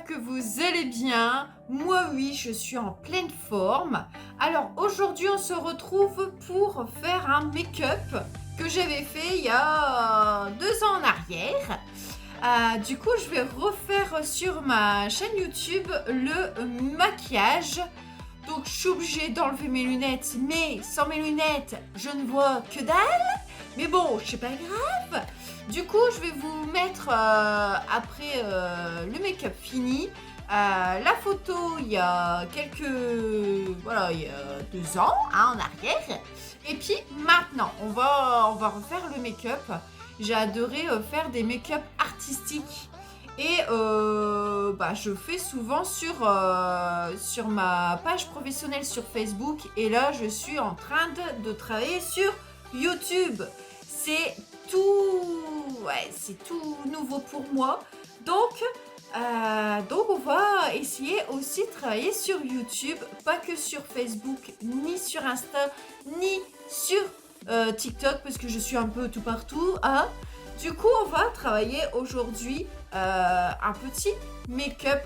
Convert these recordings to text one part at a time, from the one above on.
j'espère que vous allez bien. Moi oui, je suis en pleine forme. Alors aujourd'hui, on se retrouve pour faire un make-up que j'avais fait il y a 2 ans en arrière. Du coup, je vais refaire sur ma chaîne YouTube le maquillage. Donc je suis obligée d'enlever mes lunettes, mais sans mes lunettes, je ne vois que dalle. Mais bon, c'est pas grave. Du coup, je vais vous mettre après le make-up fini, la photo il y a voilà, il y a 2 ans en arrière. Et puis maintenant, on va refaire le make-up. J'ai adoré faire des make-up artistiques. Et je fais souvent sur ma page professionnelle sur Facebook. Et là, je suis en train de travailler sur YouTube. C'est c'est tout nouveau pour moi. Donc on va essayer aussi de travailler sur YouTube, pas que sur Facebook, ni sur Insta, ni sur TikTok, parce que je suis un peu tout partout. Hein. Du coup, on va travailler aujourd'hui un petit make-up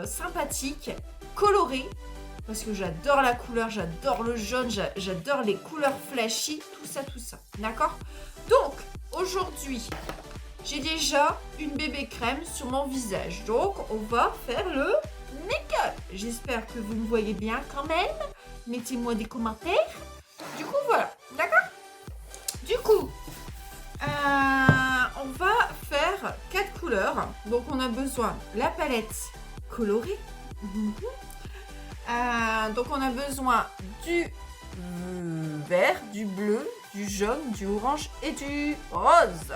sympathique, coloré, parce que j'adore la couleur, j'adore le jaune, j'adore les couleurs flashy, tout ça. D'accord? Donc, aujourd'hui, j'ai déjà une bébé crème sur mon visage. Donc, on va faire le make-up. J'espère que vous me voyez bien quand même. Mettez-moi des commentaires. Du coup, voilà. D'accord? Du coup, on va faire 4 couleurs. Donc, on a besoin de la palette colorée. Donc, on a besoin du vert, du bleu, du jaune, du orange et du rose.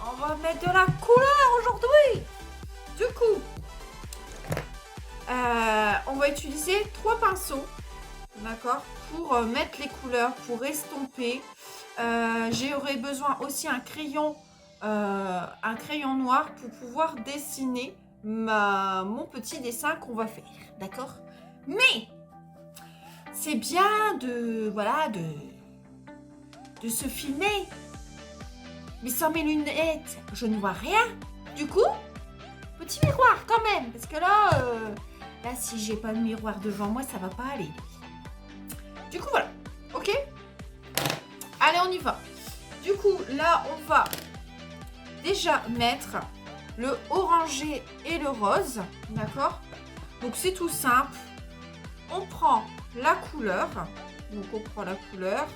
On va mettre de la couleur aujourd'hui. Du coup, on va utiliser 3 pinceaux, d'accord, pour mettre les couleurs, pour estomper. J'aurai besoin aussi un crayon noir pour pouvoir dessiner mon petit dessin qu'on va faire, d'accord. Mais c'est bien de se filmer. Mais sans mes lunettes, je ne vois rien. Du coup, petit miroir quand même. Parce que là, si j'ai pas de miroir devant moi, ça va pas aller. Du coup, voilà. Ok? Allez, on y va. Du coup, là, on va déjà mettre le orangé et le rose. D'accord? Donc, c'est tout simple. On prend la couleur. Donc, on prend la couleur.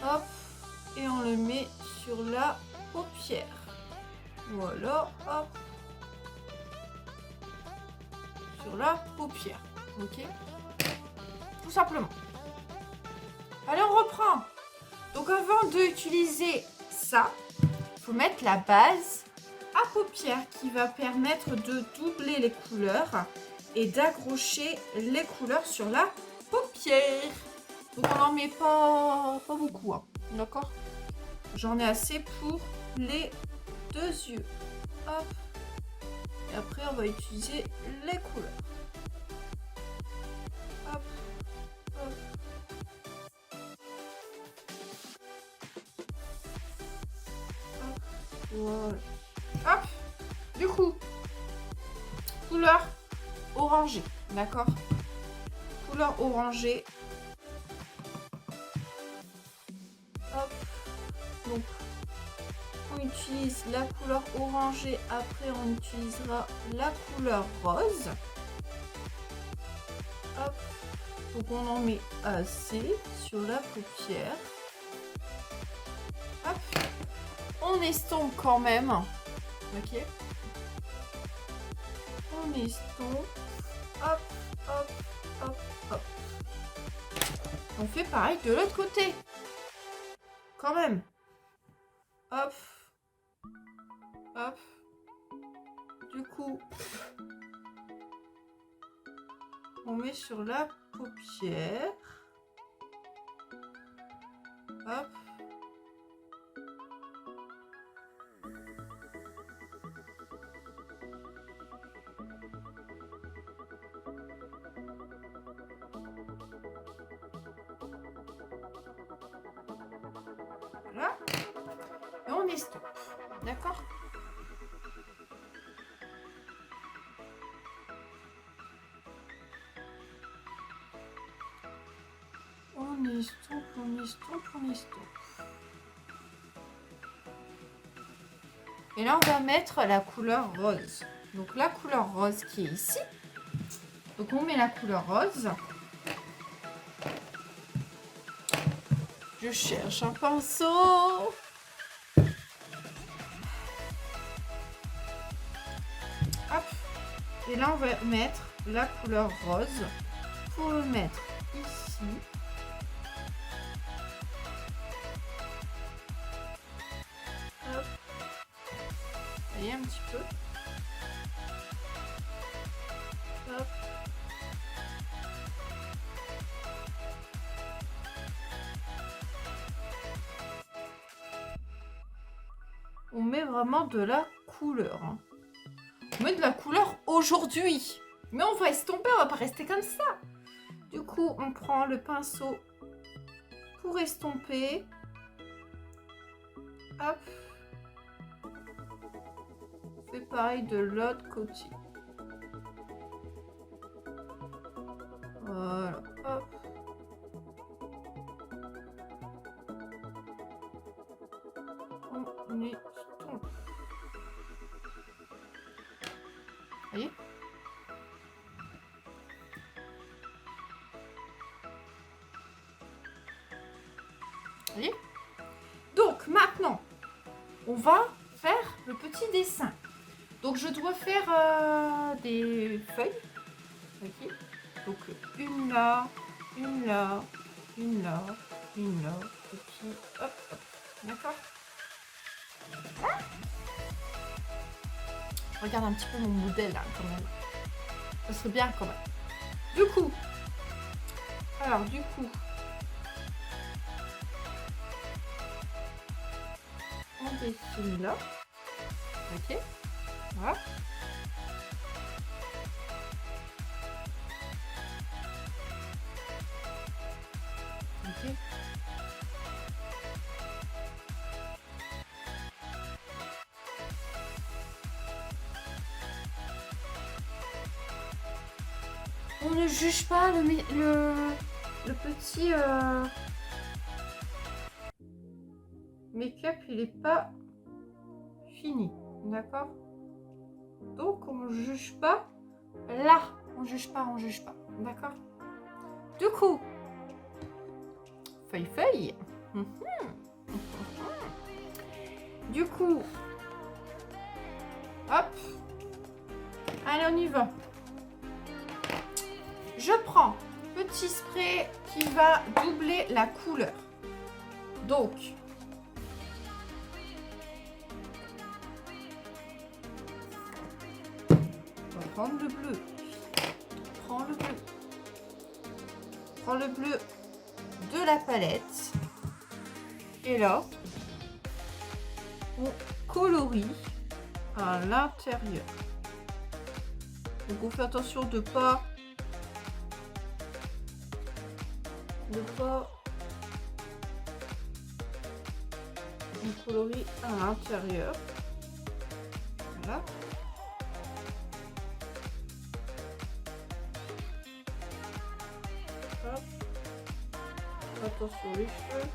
Hop. Et on le met sur la paupière. Voilà, hop. Sur la paupière. Ok? Tout simplement. Allez, on reprend. Donc, avant d'utiliser ça, il faut mettre la base à paupière qui va permettre de doubler les couleurs et d'accrocher les couleurs sur la paupière. Donc, on n'en met pas beaucoup. Hein. D'accord? J'en ai assez pour les 2 yeux. Hop. Et après, on va utiliser les couleurs. Hop. Hop. Hop. Voilà. Hop. Du coup, couleur orangée. D'accord? Couleur orangée. Hop. Donc, on utilise la couleur orangée, après on utilisera la couleur rose. Hop. Donc on en met assez sur la paupière. Hop. On estompe quand même. Ok. On estompe. Hop, hop, hop, hop. On fait pareil de l'autre côté. Quand même. Hop. Hop. Du coup, on met sur la paupière. Hop. Voilà. Et on estompe. D'accord? on estompe. Et là, on va mettre la couleur rose. Donc, la couleur rose qui est ici. Donc, on met la couleur rose. Je cherche un pinceau. Hop. Et là, on va mettre la couleur rose pour le mettre ici. Hop. Vous voyez un petit peu. Hop. On met vraiment de la couleur. Hein. On met de la couleur aujourd'hui. Mais on va estomper, on va pas rester comme ça. Du coup, on prend le pinceau pour estomper. Hop. On fait pareil de l'autre côté. Voilà. Hop. On estompe. Vous voyez ? Voyez. Donc maintenant, on va faire le petit dessin. Donc je dois faire des feuilles. Ok. Donc une là, une là, une là, une là, petit, hop, hop. D'accord. Regarde un petit peu mon modèle là quand même. Ça serait bien quand même. Du coup, on dessine là. Ok. Voilà. Ok. On ne juge pas le petit make-up, il est pas fini, d'accord? Donc on ne juge pas là, on juge pas, d'accord? Du coup, feuille. Du coup, hop, allez on y va. Je prends petit spray qui va doubler la couleur. Donc, on va prendre le bleu. Prends le bleu de la palette. Et là, on colorie à l'intérieur. Donc, on fait attention de pas on colorie à l'intérieur. Voilà. Hop. Attention les cheveux.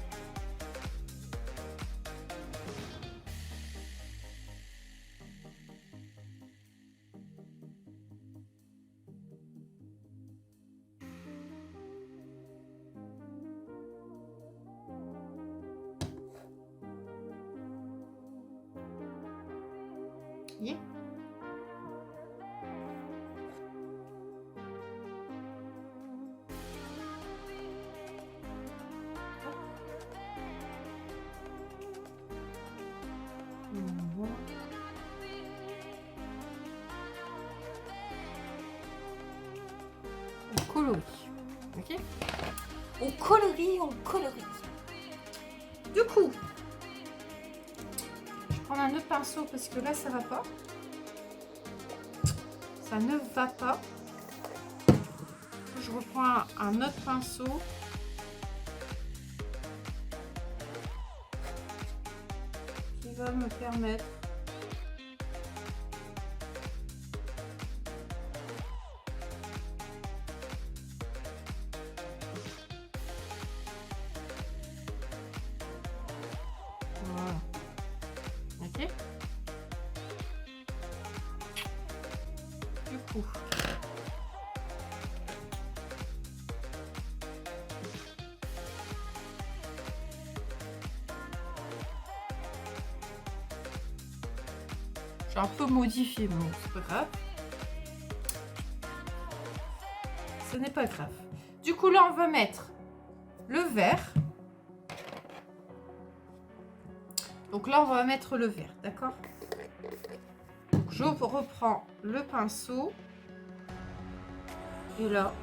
Yeah. On colorie. Ok. On colorie. Du coup, je prends un autre pinceau parce que là ça va pas. Ça ne va pas. Je reprends un autre pinceau. Qui va me permettre tout. J'ai un peu modifié, mais bon, c'est pas grave. Ce n'est pas grave. Du coup, là, on va mettre le vert. Donc là, on va mettre le vert, d'accord? Donc, je reprends le pinceau. Et là,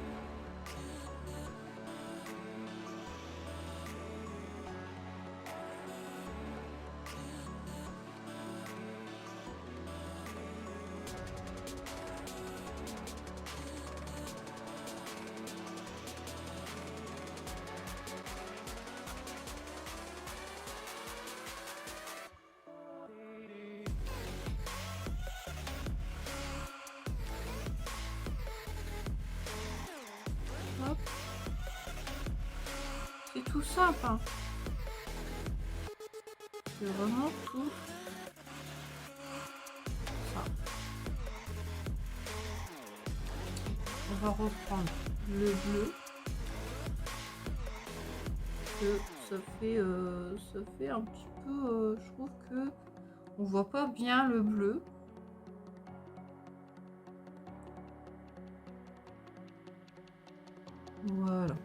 hop. C'est tout simple, hein. C'est vraiment tout ça. On va reprendre le bleu. Que ça fait un petit peu, je trouve que on voit pas bien le bleu. Voilà.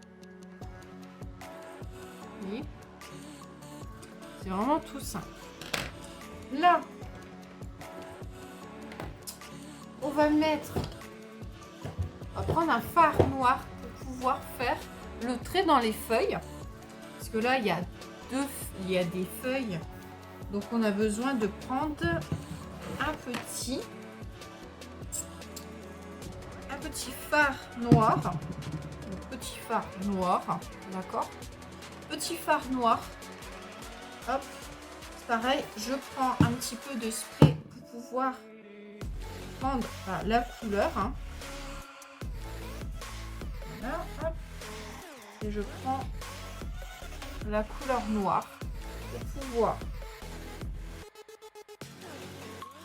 Oui. C'est vraiment tout simple. Là, on va mettre, on va prendre un fard noir pour pouvoir faire le trait dans les feuilles. Parce que là, il y a des feuilles. Donc, on a besoin de prendre un petit fard noir. Donc, petit fard noir, d'accord? Petit fard noir. Hop, c'est pareil. Je prends un petit peu de spray pour pouvoir prendre la couleur. Hein. Voilà, hop. Et je prends la couleur noire pour pouvoir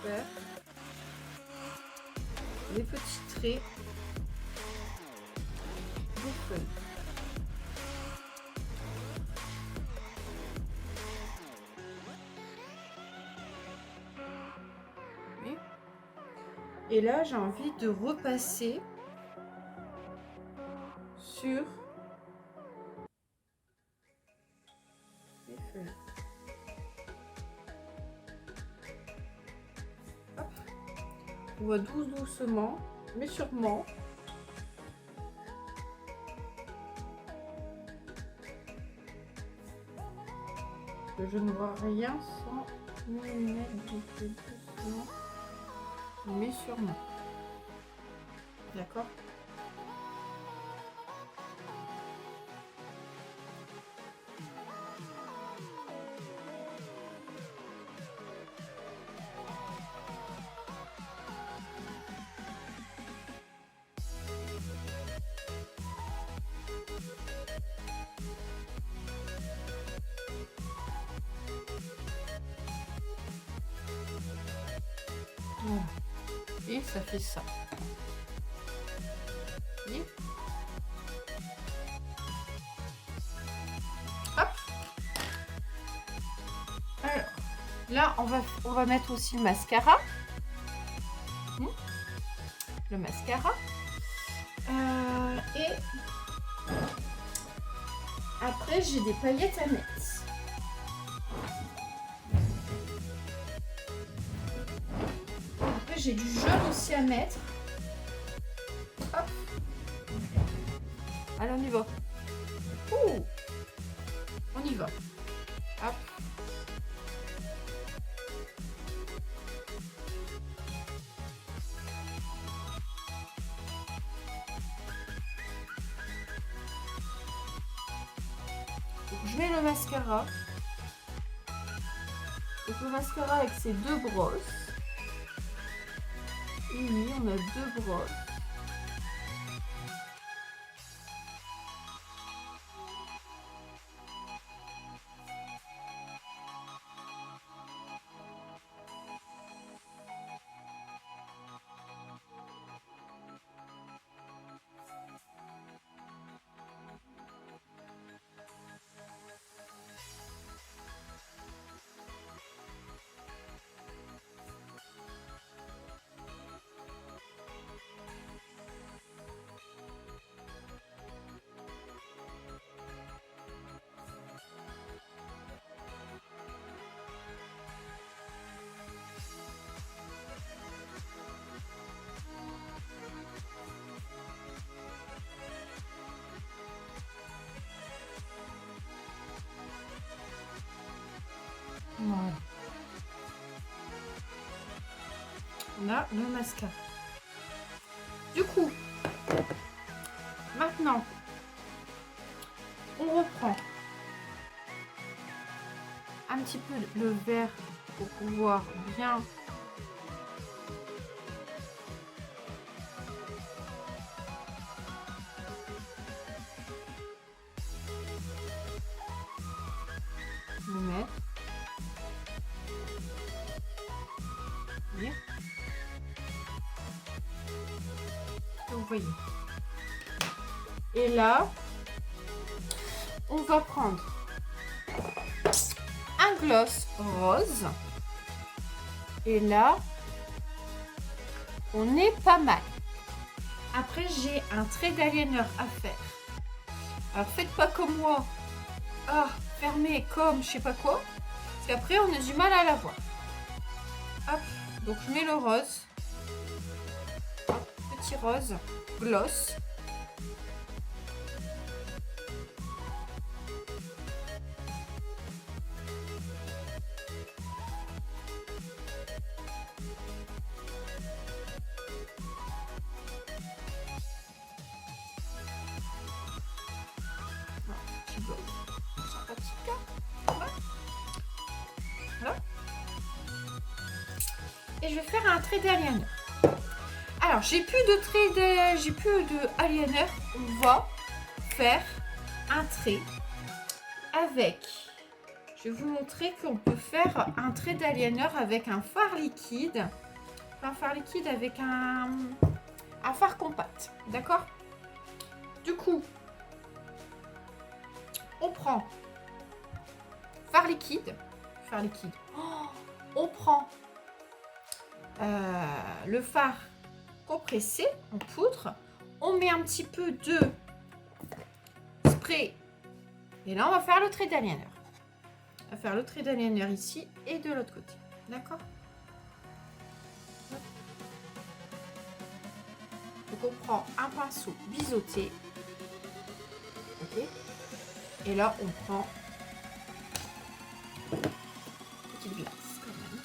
faire les petits traits des feuilles. Oui. Et là, j'ai envie de repasser sur les feuilles. Hop. On va doucement, mais sûrement. Je ne vois rien sans mettre doucement, mais sûrement. D'accord? Voilà. Et ça fait ça. Et hop. Alors, là, on va mettre aussi le mascara. Le mascara. Et après, j'ai des paillettes à mettre. Après, j'ai du jaune aussi à mettre. Hop. Allez, on y va. Ouh. On y va. Hop. Donc, je mets le mascara. Donc le mascara avec ses deux brosses. Unis, on a deux brosses. Voilà. On a le mascara. Du coup, maintenant, on reprend un petit peu le vert pour pouvoir bien le mettre. Vous voyez. Et là, on va prendre un gloss rose. Et là, on est pas mal. Après, j'ai un trait d'eyeliner à faire. Alors, faites pas comme moi. Ah, fermé comme je sais pas quoi. Parce qu'après, on a du mal à la voir. Hop, donc je mets le rose. Hop, petit rose. Gloss. Voilà. Et je vais faire un trait d'eyeliner. Alors, j'ai plus de eyeliner. On va faire un trait avec. Je vais vous montrer qu'on peut faire un trait d'eyeliner avec un fard liquide. Un fard liquide avec un fard compact. D'accord? Du coup, on prend fard liquide. Oh, on prend le fard compressé en poudre. On met un petit peu de spray. Et là, on va faire le trait d'eyeliner. On va faire le trait d'eyeliner ici et de l'autre côté. D'accord? Donc, on prend un pinceau biseauté. Ok. Et là, on prend petite glace quand même.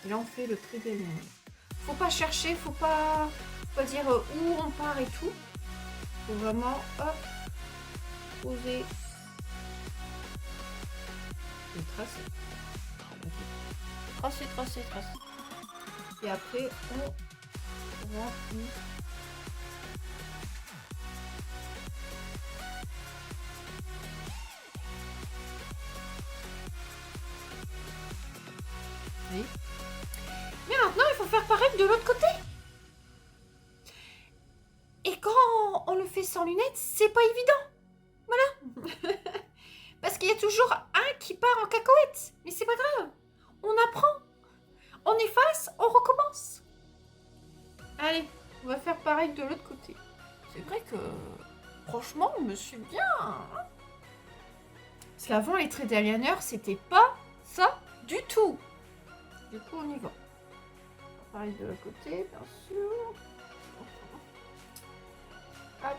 Et là, on fait le trait d'eyeliner. Faut pas chercher, faut pas dire où on part et tout. Faut vraiment, hop, poser et tracer. Okay. Tracer. Et après, on remplit. Oui. Mais maintenant, il faut faire pareil de l'autre côté. Et quand on le fait sans lunettes, c'est pas évident. Voilà. Parce qu'il y a toujours un qui part en cacahuète. Mais c'est pas grave. On apprend. On efface, on recommence. Allez, on va faire pareil de l'autre côté. C'est vrai que, franchement, on me suit bien. Parce qu'avant, les traits d'eyeliner, c'était pas ça du tout. Du coup, on y va. Pareil de l'autre côté, bien sûr. Hop.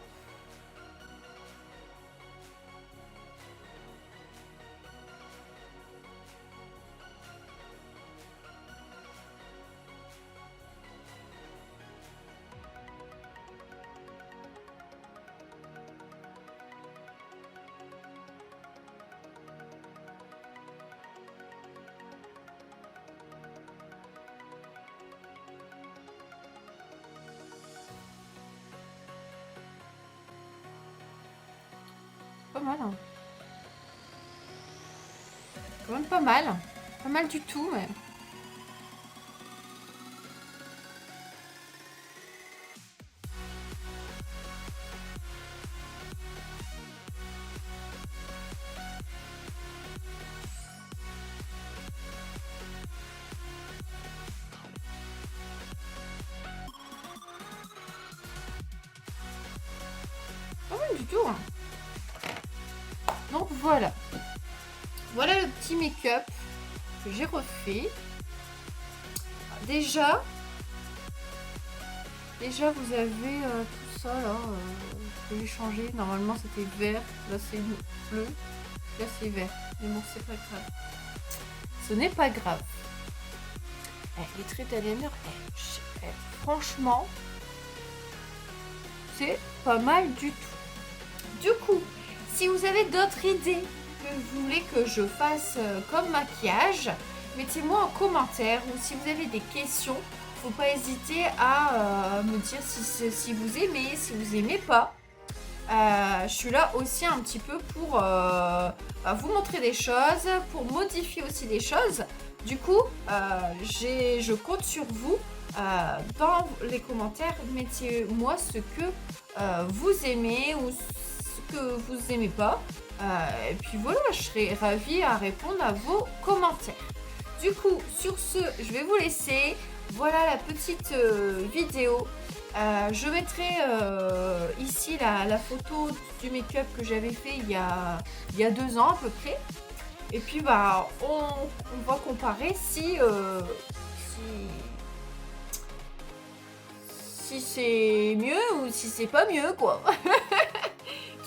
Pas mal, hein. Quand même pas mal. Pas mal du tout, mais... Pas mal du tout, hein. Donc voilà. Voilà le petit make-up que j'ai refait. Déjà vous avez tout ça là. Je vais changer. Normalement c'était vert. Là c'est bleu. Là c'est vert. Mais bon, c'est pas grave. Ce n'est pas grave. Les traits d'eyeliner, franchement, c'est pas mal du tout. Du coup, si vous avez d'autres idées que vous voulez que je fasse comme maquillage, mettez-moi en commentaire, ou si vous avez des questions, faut pas hésiter à me dire si vous aimez, si vous aimez pas. Je suis là aussi un petit peu pour vous montrer des choses, pour modifier aussi des choses. Du coup, je compte sur vous. Dans les commentaires, mettez-moi ce que vous aimez ou ce que vous aimez pas. Et puis voilà, je serai ravie à répondre à vos commentaires. Du coup, sur ce, je vais vous laisser. Voilà la petite vidéo. Je mettrai ici la photo du make-up que j'avais fait il y a 2 ans à peu près. Et puis bah on va comparer si c'est mieux ou si c'est pas mieux quoi.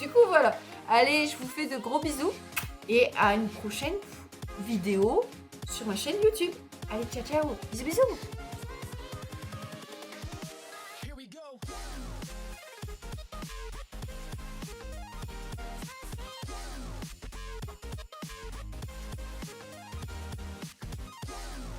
Du coup voilà. Allez, je vous fais de gros bisous et à une prochaine vidéo sur ma chaîne YouTube. Allez, ciao ciao. Bisous bisous.